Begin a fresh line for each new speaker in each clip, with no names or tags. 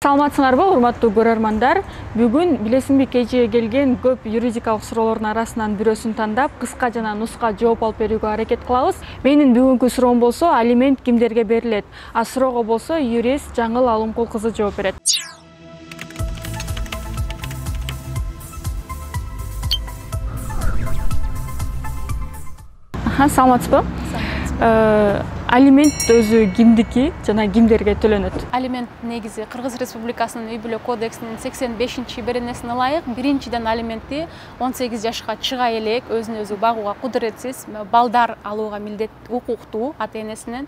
Саламатсыңарбы, урматтуу көрөрмандар? Бүгүн билесиңби кечээ келген көп юридикалык суроолордун арасынан бирөөсүн тандап, кыска жана нуска жооп алып берүүгө аракет кылабыз. Менин бүгүнкү суроом болсо, алимент кимдерге берилет? А суроого болсо, юрист Жаңыл Алымкул кызы жооп берет. Саламатсызбы? Алимент өзү кимдики жана кимдерге төлөнөт?
Алимент негизи Кыргыз Республикасынын үй бүлө кодексинин 85-беренесине ылайык биринчиден алиментти 18 жашка чыга элек өзүн өзү багууга кудуретсиз балдар алууга милдет укуктуу ата-энесинен.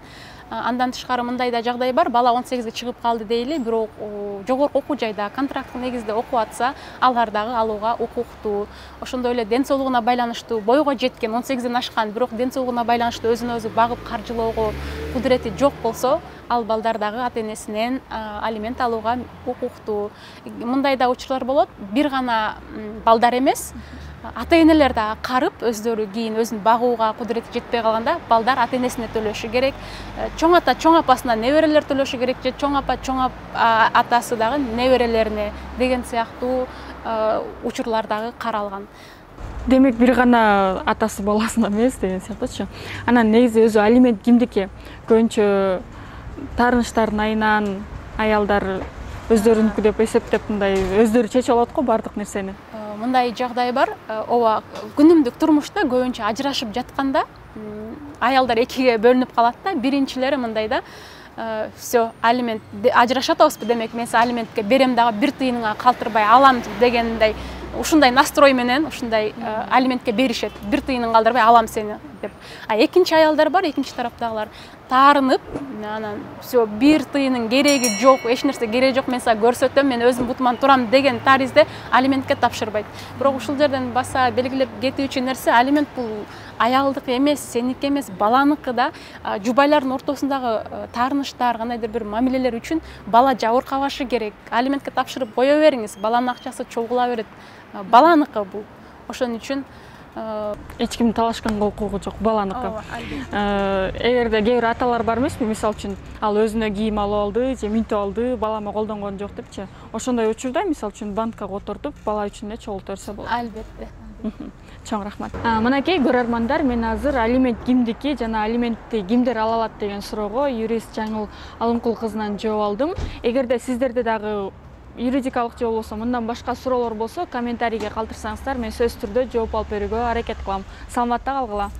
Андан тышкары мындай да жагдай бар, бала 18ге чыгып калды дейли, бирок жогорку окуу жайда контракттык негизде окуп атса, алар дагы алууга укуктуу. Ошондой эле ден соолугуна байланыштуу бойго жеткен 18ден ашкан, бирок ден соолугуна байланыштуу өзүн өзү багып каржылоого кудурети жок болсо, ал балдар дагы ата-энесинен алимент алууга укуктуу. Мындай да учурлар болот, бир гана балдар эмес, ата-энелер да карып, өздөрү кийин өзүн багууга кудурети жетпей калганда, балдар ата-энесине төлөшү керек. Чоң ата, чоң апасына неберелер төлөшү керек, же чоң апа, чоң атасы дагы неберелерине деген сыяктуу учурлар дагы каралган.
Демек, бир гана атасы баласына эмес деген сыяктуучу. Анан негизи өзү алимент кимдики? Көбүнчө таарынычтардын айынан аялдар өздөрүнүкү деп эсептеп, мындай өздөрү чечип алат го бардык нерсени.
Мындай жагдай бар. Ооба, күнүмдүк турмушта көбүнчө ажырашып жатканда аялдар экиге бөлүнүп калат да. Биринчилери мындай да, все, алимент ажырашат атабызбы, демек мен алиментке берем дагы бир тыйыныңа калтырбай алам дегендей ушундай настрой менен ушундай алиментке беришет. Бир тыйынын калтырбай алам сени деп. А экинчи аялдар бар, экинчи тараптагылар таарынып, анан все, бир тыйынын кереги жок, эч нерсе кереги жок, мен сага көрсөтөм, мен өзүм бутуман турам деген таризде алиментке тапшырбайт. Бирок ушул жерден баса белгилеп кетүүчү нерсе, алимент бул аялдык эмес, сеники эмес, баланыкы да. Жубайлардын ортосундагы таарынычтар, кандайдыр бир мамилелер үчүн бала жабыркабашы керек. Алиментке тапшырып кое бериңиз, баланын акчасы чогула берет. Баланыкы бул. Ошон үчүн
эч кимдин талашканга укугу жок, баланыкы. Эгерде кээ бир аталар бар эмеспи, мисалы үчүн ал өзүнө кийим алып алды же мүнтүп алды, балама колдонгон жок депчи. Ошондой учурда мисалы үчүн банкка отуртуп, бала үчүн эле чогулта берсе болот.
Албетте.
Чоң рахмат. Мынакей көрөрмандар, мен азыр алимент кимдики жана алиментти кимдер ала алат деген суроого юрист Жаңыл Алымкул кызынан жооп алдым. Эгерде сиздерде дагы юридикалык же болбосо мындан башка суроолор болсо, комментарийге калтырсаңыздар, мен сөзсүз түрдө жооп алып берүүгө аракет кылам. Саламатта калгыла.